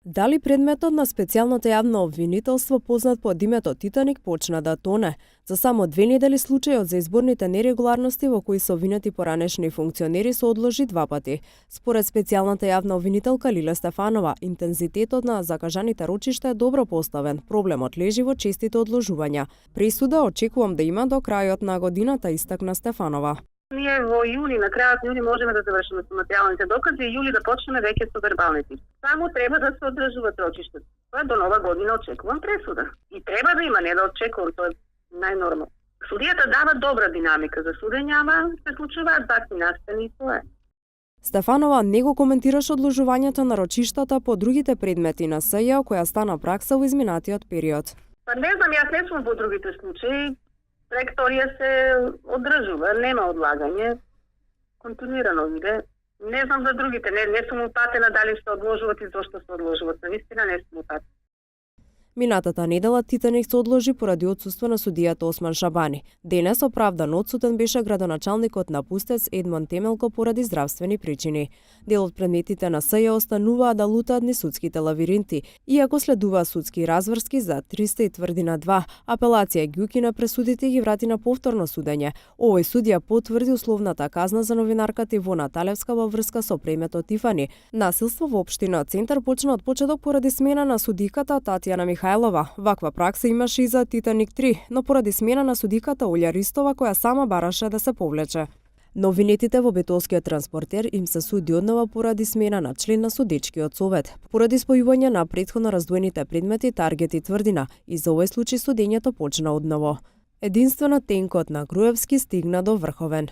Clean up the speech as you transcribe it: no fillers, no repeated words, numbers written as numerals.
Дали предметот на специјалното јавно обвинителство познат под името Титаник почна да тоне? За само 2 недели случајот за изборните нерегуларности во кои се обвинети поранешни функционери се одложи 2 пати. Според специјалната јавна обвинителка Лиле Стефанова, интензитетот на закажаните рочишта е добро поставен. Проблемот лежи во честите одложувања. Пресуда очекувам да има до крајот на годината, истакна Стефанова. Ние во јули, на крајот јули можеме да завршиме со материјалните докази и јули да почнеме веќе со вербалните. Само треба да се одржуваат рочиштата. Тоа до нова година очекувам пресуда. И треба да има, не да очекувам, тоа е најнормално. Судијата дава добра динамика за судење, ама се случуваат бакти настани и тоа е. Стефанова не го коментираше одложувањето на рочиштата по другите предмети на СЈ која стана пракса во изминатиот период. Па не знам, јас не сум во другите случаи. Траекторија се одржува, нема одлагање, континуирано иде. Не знам за другите, не сум упатена дали се одложуваат и зошто се одложуваат. Наистина не сум упатена. Минатата недела Титаник се одложи поради отсуство на судијата Осман Шабани. Денес оправдано одсутен беше градоначалникот на Пустец Едмон Темелко поради здравствени причини. Дел од предметите на СЈ остануваа да лутаат низ судските лавиринти, иако следува судски разврски за 300 и тврдина 2. Апелација ги укина пресудите и ги врати на повторно судење. Овој судија потврди условната казна за новинарката Ивона Талевска во врска со премиот Тифани. Насилство во општина Центар почна од почеток поради смена на судиката Татјана Михајлова. Ваква пракса имаше и за Титаник 3, но поради смена на судиката Олја Ристова, која сама бараше да се повлече. Новинетите во битолскиот транспортер им се суди однова поради смена на член на судечкиот совет. Поради спојување на претходно раздвоените предмети Таргет и Тврдина, и за овој случај судењето почна одново. Единствено тенкот на Груевски стигна до Врховен.